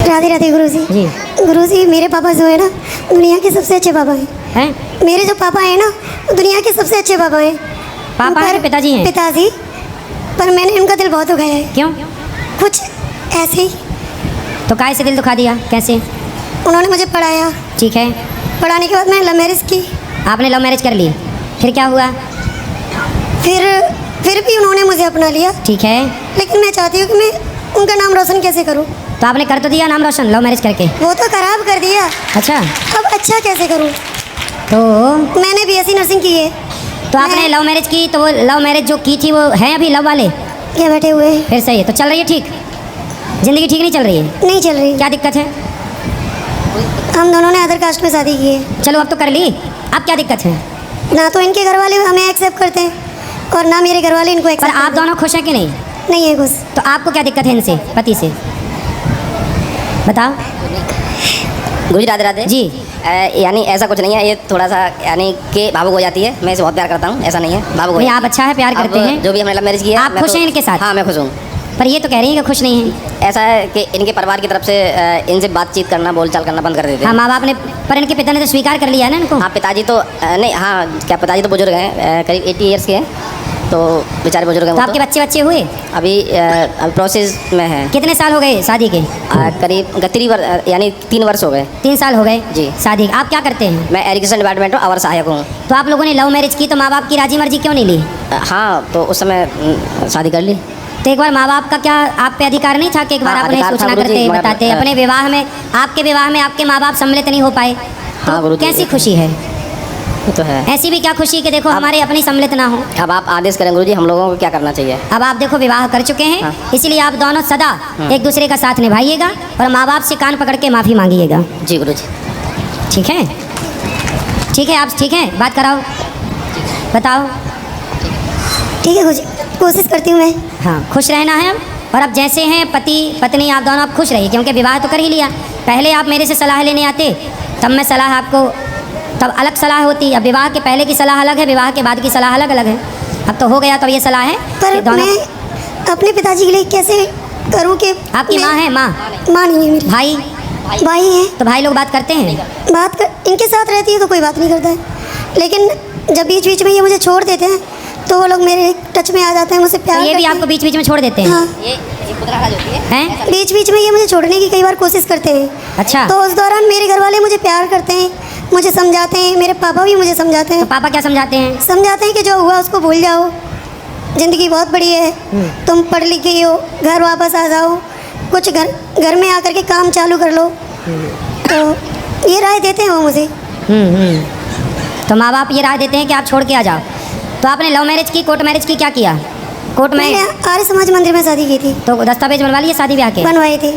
राधे राधे गुरुजी। जी। गुरुजी मेरे पापा जो है ना दुनिया के सबसे अच्छे पापा हैं। हैं? मेरे जो पापा हैं ना दुनिया के सबसे अच्छे पापा हैं। पापा हैं पर- कि पिताजी हैं? पिताजी। पर मैंने उनका दिल बहुत दुखाया है। क्यों? कुछ ऐसे ही। तो काय से दिल दुखा दिया? कैसे? उन्होंने मुझे पढ़ाया, ठीक है, पढ़ाने के बाद मैंने लव मैरिज की। आपने लव मैरिज कर ली, फिर क्या हुआ? फिर भी उन्होंने मुझे अपना लिया। ठीक है, लेकिन मैं चाहती हूँ कि मैं उनका नाम रोशन कैसे करूँ। तो आपने कर तो दिया नाम रोशन लव मैरिज करके। वो तो खराब कर दिया, अच्छा, अब अच्छा कैसे करूँ। तो मैंने बीएससी नर्सिंग की है। तो आपने मैं- लव मैरिज की, तो वो लव मैरिज जो की थी वो है अभी लव वाले? ये बैठे हुए हैं। फिर सही है, तो चल रही है ठीक? ज़िंदगी ठीक नहीं चल रही है? नहीं चल रही। क्या दिक्कत है? हम दोनों ने अदर कास्ट में शादी की है। चलो अब तो कर ली, अब क्या दिक्कत है? ना तो इनके घर वाले हमें एक्सेप्ट करते हैं और ना मेरे घर वाले इनको पर एक्सेप्ट आप दोनों खुश हैं कि नहीं? नहीं है कुछ। तो आपको क्या दिक्कत है इनसे, पति से? बताओ। गुरुजी राधे राधे जी। यानी ऐसा कुछ नहीं है, ये थोड़ा सा यानी कि भावुक हो जाती है। मैं इसे बहुत प्यार करता हूँ, ऐसा नहीं है, भावुक हो नहीं, जाती आप अच्छा है, प्यार है। करते अब हैं। जो भी हमने लव मैरिज किया आप मैं खुश तो- हैं इनके साथ? हाँ मैं खुश हूँ। पर ये तो कह रही हैं कि खुश नहीं हैं। ऐसा है कि इनके परिवार की तरफ से इनसे बातचीत करना, बोलचाल करना बंद कर देते हाँ, हैं। माँ बाप ने, पर इनके पिता ने तो स्वीकार कर लिया है ना इनको। हाँ पिताजी तो नहीं, हाँ क्या पिताजी तो बुजुर्ग हैं, करीब 80 ईयर्स के हैं, तो बेचारे बुजुर्ग हैं तो वो आपके तो। बच्चे बच्चे हुए? अभी प्रोसेस में है। कितने साल हो गए शादी के? करीब 3 वर्ष हो गए। 3 साल हो गए जी। शादी। आप क्या करते हैं? मैं एजुकेशन डिपार्टमेंट में अवर सहायक हूँ। तो आप लोगों ने लव मैरिज की तो माँ बाप की राजी मर्जी क्यों नहीं ली? हाँ तो उस समय शादी कर ली। तो एक बार माँ बाप का क्या आप पे अधिकार नहीं था कि एक बार हाँ, आप उन्हें अधिकार था सूचना गुरुजी, करते, मगर, बताते? अपने विवाह में, आपके विवाह में आपके माँ बाप सम्मिलित नहीं हो पाए, हाँ तो गुरुजी। कैसी खुशी है? वो तो है। ऐसी भी क्या खुशी कि देखो हमारे अपनी सम्मिलित ना हो। अब आप आदेश करें गुरुजी, हम लोगों को क्या करना चाहिए? अब आप देखो विवाह कर चुके हैं, हाँ। इसलिए आप दोनों सदा एक दूसरे का साथ निभाइएगा और माँ बाप से कान पकड़ के माफ़ी मांगिएगा। जी गुरुजी। ठीक है? ठीक है, आप ठीक हैं? बात कराओ, बताओ। ठीक है गुरुजी, कोशिश करती हूँ मैं। हाँ, खुश रहना है अब। और अब जैसे हैं पति पत्नी, आप दोनों अब खुश रहिए, क्योंकि विवाह तो कर ही लिया। पहले आप मेरे से सलाह लेने आते, तब मैं सलाह आपको, तब अलग सलाह होती। अब विवाह के पहले की सलाह अलग है, विवाह के बाद की सलाह अलग अलग है। अब तो हो गया, तो ये सलाह है पर कि दोनों। मैं अपने पिताजी के लिए कैसे करूँ कि आपकी मैं- माँ है? माँ? माँ नहीं है मेरी, भाई? भाई है। तो भाई लोग बात करते हैं? बात कर इनके साथ रहती है तो कोई बात नहीं करता है, लेकिन जब बीच बीच में ये मुझे छोड़ देते हैं तो वो लोग मेरे टच में आ जाते हैं, मुझसे तो प्यार ये भी करते आपको बीच बीच में छोड़ देते हैं। हैं? हाँ, ये खुद राज होती है। हैं? बीच बीच में ये मुझे छोड़ने की कई बार कोशिश करते हैं। अच्छा, तो उस दौरान मेरे घर वाले मुझे प्यार करते हैं, मुझे समझाते हैं, मेरे पापा भी मुझे समझाते तो हैं। पापा क्या समझाते हैं? समझाते हैं कि जो हुआ उसको भूल जाओ, ज़िंदगी बहुत बड़ी है, तुम पढ़ लिख गई हो, घर वापस आ जाओ, कुछ घर में आकर के काम चालू कर लो। तो ये राय देते हैं वो मुझे। तो माँ बाप ये राय देते हैं कि आप छोड़ के आ जाओ। तो आपने लव मैरिज की, कोर्ट मैरिज की, क्या किया? कोर्ट मैंने में आर्य समाज मंदिर में शादी की थी, तो दस्तावेज बनवा लिए शादी ब्याह के? बनवाए थे।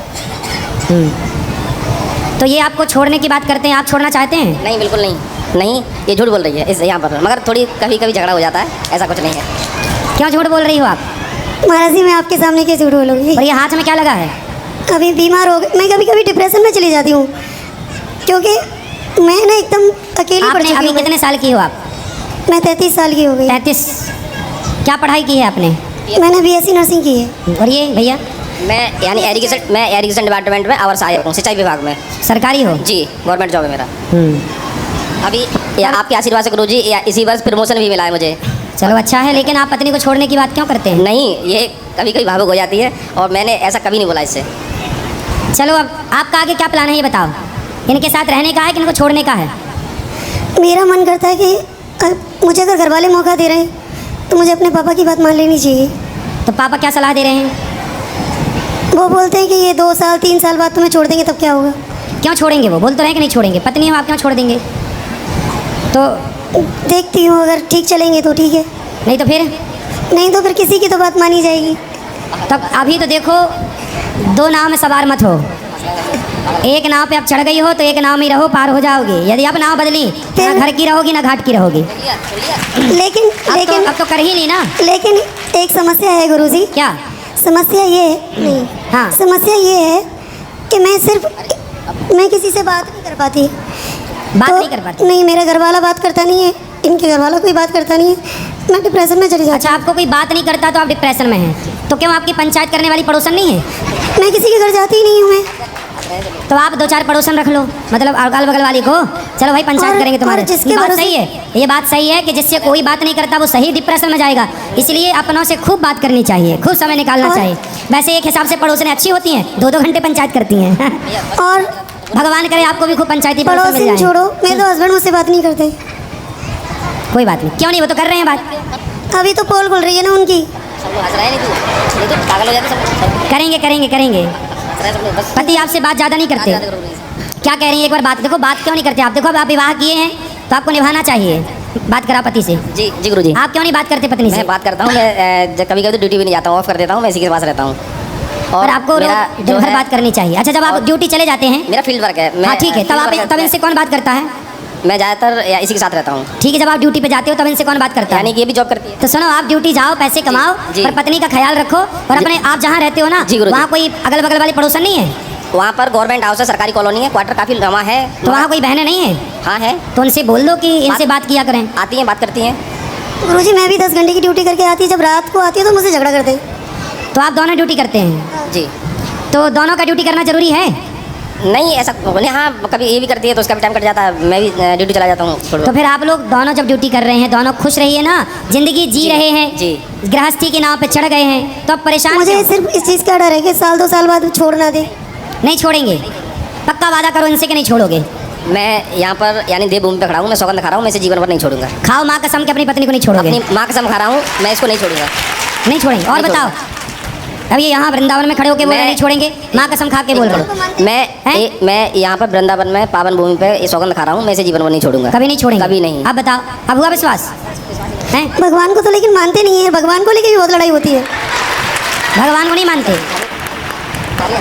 तो ये आपको छोड़ने की बात करते हैं, आप छोड़ना चाहते हैं? नहीं बिल्कुल नहीं, नहीं ये झूठ बोल रही है इस यहाँ पर, मगर थोड़ी कभी कभी झगड़ा हो जाता है, ऐसा कुछ नहीं है। क्यों झूठ बोल रही हो आप? महाराज जी मैं आपके सामने कैसे झूठ बोलूँगी। और ये हाथ में क्या लगा है? अभी बीमार हो गई मैं, कभी कभी डिप्रेशन में चली जाती हूँ क्योंकि मैं ना एकदम अकेली पड़ आपने चुकी अभी हूँ। कितने साल की हो आप? मैं 33 साल की हो गई। 33। क्या पढ़ाई की है आपने? मैंने बीएससी नर्सिंग की है। और ये भैया? मैं यानी एजुकेशन डिपार्टमेंट में अवर सहायक हूँ, सिंचाई विभाग में। सरकारी हो? जी गवर्नमेंट जॉब है मेरा। अभी आपके आशीर्वाद से गुरुजी इसी वर्ष प्रमोशन भी मिला है मुझे। चलो अच्छा है, लेकिन आप पत्नी को छोड़ने की बात क्यों करते हैं? नहीं ये कभी कभी भावुक हो जाती है और मैंने ऐसा कभी नहीं बोला इससे। चलो अब आपका आगे क्या प्लान है ये बताओ। इनके साथ रहने का है कि इनको छोड़ने का है? मेरा मन करता है कि मुझे अगर घर वाले मौका दे रहे हैं तो मुझे अपने पापा की बात मान लेनी चाहिए। तो पापा क्या सलाह दे रहे हैं? वो बोलते हैं कि ये 2 साल 3 साल बाद तुम्हें छोड़ देंगे तब क्या होगा। क्यों छोड़ेंगे? वो बोल तो रहे हैं कि नहीं छोड़ेंगे। पत्नी हो आप, क्यों छोड़ देंगे? तो देखती हूँ, अगर ठीक चलेंगे तो ठीक है, नहीं तो फिर? नहीं तो फिर किसी की तो बात मानी जाएगी। तब अभी तो देखो, 2 नाव में सवार मत हो। एक नाव पे आप चढ़ गई हो तो एक नाव में ही रहो, पार हो जाओगे। यदि आप नाव बदली तो ना घर की रहोगी ना घाट की रहोगी। लेकिन अब तो कर ही ली ना। लेकिन एक समस्या है गुरुजी। क्या समस्या ये है, नहीं हाँ, समस्या ये है कि मैं किसी से बात नहीं कर पाती। बात नहीं कर पाती? नहीं, मेरा घर वाला बात करता नहीं है, इनके घर वाला कोई बात करता नहीं है, मैं डिप्रेशन में चली जाती अच्छा, आपको कोई बात नहीं करता तो आप डिप्रेशन में हैं। तो क्यों आपकी पंचायत करने वाली पड़ोसन नहीं है? हूँ। मैं किसी के घर जाती ही नहीं हूँ। मैं तो आप 2-4 पड़ोसन रख लो, मतलब अगल बगल वाली को, चलो भाई पंचायत और- करेंगे तुम्हारे। और जिसके ये बात भरोसे- सही है, ये बात सही है कि जिससे कोई बात नहीं करता वो सही डिप्रेशन में जाएगा। इसलिए अपनों से खूब बात करनी चाहिए, खूब समय निकालना और- चाहिए। वैसे एक हिसाब से पड़ोसनें अच्छी होती हैं, 2-2 घंटे पंचायत करती हैं। और भगवान करे आपको भी खूब पंचायती पड़ोसन मिल पड़ोसी जाए। छोड़ो, मेरे तो हस्बैंड मुझसे बात नहीं करते। कोई बात नहीं, क्यों नहीं, वो तो कर रहे हैं बात। अभी तो पोल खुल रही है ना उनकी। सब लोग हंस रहे हैं, नहीं तो पागल हो जाते सब करेंगे करेंगे करेंगे। हंस रहे हैं सब लोग, बस पति आपसे बात ज़्यादा नहीं करते। ज़्यादा करो नहीं। क्या कह रही है एक बार बात देखो, बात क्यों नहीं करते आप? देखो अब आप विवाह किए हैं तो आपको निभाना चाहिए, बात करा पति से। जी जी गुरुजी, आप क्यों नहीं बात करते पत्नी से? मैं बात करता हूँ। मैं कभी कभी तो ड्यूटी भी नहीं जाता हूँ, ऑफ कर देता हूँ, मैं इसी के पास रहता हूँ। और आपको मेरा रोज जो दिन भर है- बात करनी चाहिए। अच्छा, जब आप और- ड्यूटी चले जाते हैं, मेरा फील्ड वर्क है। हाँ ठीक है, तब field आप work तब इनसे कौन बात करता है? मैं ज़्यादातर या इसी के साथ रहता हूँ। ठीक है, जब आप ड्यूटी पे जाते हो तब इनसे कौन बात करता यानी है? कि ये भी जॉब करती है। तो सुनो, आप ड्यूटी जाओ, पैसे कमाओ, जी। और पत्नी का ख्याल रखो, और अपने आप जहाँ रहते हो ना जी, गुरुजी। वहाँ कोई अगल बगल वाली पड़ोसन नहीं है? वहाँ पर गवर्नमेंट हाउस है, सरकारी कॉलोनी है, क्वार्टर काफ़ी लंबा है। तो वहाँ कोई बहनें नहीं है? हाँ है, तो उनसे बोल दो कि इनसे बात किया करें। आती हैं, बात करती हैं। गुरुजी मैं भी 10 घंटे की ड्यूटी करके आती है, जब रात को आती है तो मुझसे झगड़ा करते हैं। तो आप दोनों ड्यूटी करते हैं, जी तो दोनों का ड्यूटी करना जरूरी है? नहीं ऐसा बोले, हाँ कभी ये भी करती है तो उसका भी टाइम कट जाता है, मैं भी ड्यूटी चला जाता हूँ थोड़ा। तो फिर आप लोग दोनों जब ड्यूटी कर रहे हैं, दोनों खुश रहिए ना, जिंदगी जी जी, रहे हैं, जी। गृहस्थी की नाव पे चढ़ गए हैं, तो अब परेशान मुझे क्यों? सिर्फ इस चीज़ का डर है कि साल 2 साल बाद छोड़ ना दे। नहीं छोड़ेंगे? पक्का वादा करो इनसे कि नहीं छोड़ोगे? मैं यहाँ पर यानी देवभूमि पे खड़ा हूँ, मैं सौगंध खा रहा हूँ, मैं इसे जीवन भर नहीं छोड़ूंगा। खाओ माँ कसम कि अपनी पत्नी को नहीं छोड़ोगे? अपनी माँ कसम खा रहा हूँ, मैं इसको नहीं छोड़ूंगा। नहीं छोड़ेंगे। और नहीं बताओ, अब ये यहाँ वृंदावन में खड़े होके बोल रहे मैं- नहीं छोड़ेंगे, माँ कसम खा के बोल रहे हो। मैं यहाँ पर वृंदावन में पावन भूमि पे ये सौगंध खा रहा हूँ, मैं इसे जीवन भर नहीं छोड़ूंगा। कभी नहीं छोड़ेंगे? कभी नहीं। अब बताओ, अब हुआ विश्वास हैं? भगवान को तो लेकिन मानते नहीं है, भगवान को लेके भी बहुत लड़ाई होती है। भगवान को नहीं मानते?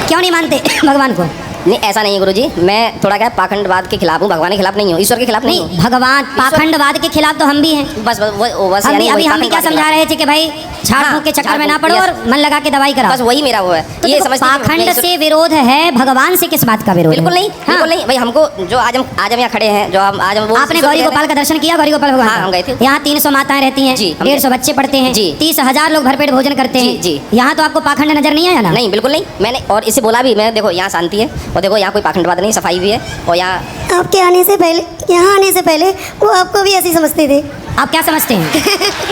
क्यों नहीं मानते भगवान को? नहीं ऐसा नहीं है गुरुजी, मैं थोड़ा क्या पाखंडवाद के खिलाफ हूँ, भगवान के खिलाफ नहीं हूँ, ईश्वर के खिलाफ नहीं हूँ। नहीं, भगवान पाखंडवाद के खिलाफ तो हम भी हैं। बस बस हम भी यानी अभी वही हम भी क्या पाखंडवाद के समझा रहे थे कि भाई झाड़ हाँ, फूक के चक्कर में ना झाड़ पड़ो फूक, और मन लगा के दवाई खिलाफ। कराओ। बस वही मेरा वो है। तो ये देखो, समझते हैं कि पाखंड मैं से विरोध है, भगवान से किस बात का विरोध है? बिल्कुल नहीं, हाँ। बिल्कुल नहीं भाई। हमको जो आज हम यहाँ खड़े हैं, जो हम आज हम वो आपने गौरी गोपाल का दर्शन किया? गौरी गोपाल भगवान हाँ, का? हम गए थे। यहाँ 300 माताएं रहती हैं, जी, हम 150 बच्चे पढ़ते हैं, जी। 30,000 लोग भरपेट भोजन करते जी, हैं। जी। यहाँ तो आपको पाखंड नजर नहीं आया ना? नहीं बिल्कुल नहीं, मैंने और इसे बोला भी, मैं देखो यहाँ शांति है, और देखो यहाँ कोई पाखंडवाद नहीं, सफाई भी है, और यहाँ आपके आने से पहले, यहाँ आने से पहले वो आपको भी ऐसे ही समझते थे। आप क्या समझते हैं?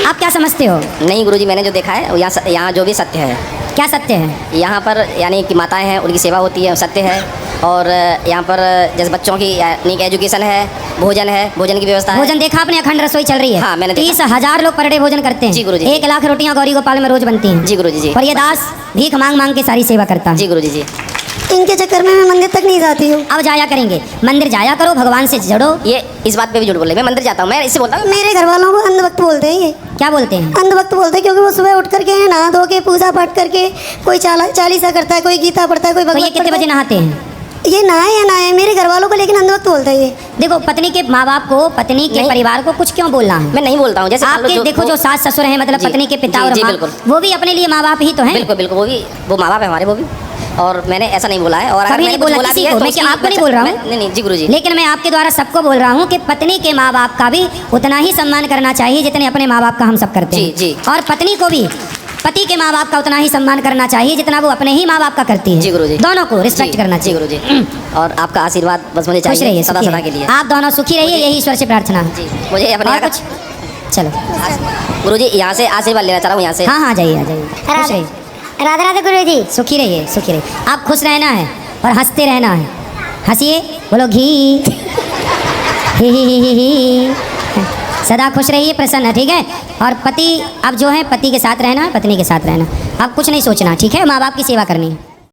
आप क्या समझते हो? नहीं गुरुजी, मैंने जो देखा है वो यहाँ जो भी सत्य है, क्या सत्य है? यहाँ पर यानी कि माताएं हैं, उनकी सेवा होती है, सत्य है। और यहाँ पर जैसे बच्चों की यानी कि एजुकेशन है, भोजन है, भोजन की व्यवस्था है। भोजन देखा आपने? अखंड रसोई चल रही है। हाँ, मैंने देखा। 30,000 लोग पर डे भोजन करते हैं। जी, गुरुजी। 1 लाख रोटियां गौरी गोपाल में रोज बनती हैं। जी गुरुजी जी। और ये दास भीख मांग मांग के सारी सेवा करता है। जी गुरुजी जी। इनके चक्कर में मैं मंदिर तक नहीं जाती हूँ। अब जाया करेंगे, मंदिर जाया करो, भगवान से जड़ो। ये इस बात पे भी झूठ बोल रहे, मैं मंदिर जाता हूँ, मैं इससे बोलता हूँ। मेरे घर वालों को अंध वक्त बोलते हैं। ये क्या बोलते हैं? अंध वक्त बोलते हैं क्योंकि वो सुबह उठ करके नहा धो के पूजा पाठ करके कोई चालीसा करता है, कोई गीता पढ़ता है, कोई तो ये भगवत कितने पढ़ता बजे नहाते हैं? है। ये नहाए या नहाए, मेरे घर वालों को लेकिन अंध वक्त बोलता है ये। देखो, पत्नी के माँ बाप को, पत्नी के नहीं। परिवार को कुछ क्यों बोलना है? मैं नहीं बोलता हूँ, जैसे मान लो आपके देखो जो सास ससुर हैं, मतलब जी, पत्नी के पिता जी, और जी, माँ, बिल्कुल। वो भी अपने लिए माँ बाप ही तो हैं। बिल्कुल बिल्कुल, वो माँ बाप है हमारे, वो भी। और मैंने ऐसा नहीं बोला है, और अगर कभी मैंने नहीं कुछ बोला भी किसी है को, तो मैं उसकी- क्या आपको नहीं बोल रहा हूँ? नहीं जी गुरुजी। लेकिन मैं आपके द्वारा सबको बोल रहा हूँ कि पत्नी के माँ बाप का भी उतना ही सम्मान करना चाहिए जितने अपने माँ बाप का हम सब करते हैं। जी, जी। और पत्नी को भी पति के माँ बाप का उतना ही सम्मान करना चाहिए जितना वो अपने ही माँ बाप का करती है। जी गुरुजी। दोनों को रिस्पेक्ट जी, करना जी चाहिए। गुरुजी। और आपका आशीर्वाद बस मुझे खुश रहिए, चाहिए सदा सुखी सदा के रहिए। लिए। आप दोनों सुखी रहिए, यही ईश्वर से प्रार्थना है। जी मुझे अपने और यहाँ कुछ? चलो, का गुरुजी यहाँ से आशीर्वाद लेना चाह रहा हूँ, यहाँ से। हाँ हाँ, जाइए, आ जाइए। खुश रहिए, राधे राधे गुरु जी। सुखी रहिए, सुखी रहिए। आप खुश रहना है और हंसते रहना है। हंसिए, बोलो घी ही। सदा खुश रहिए, प्रसन्न, ठीक है? और पति अब जो है, पति के साथ रहना, पत्नी के साथ रहना। अब कुछ नहीं सोचना, ठीक है? माँ बाप की सेवा करनी है।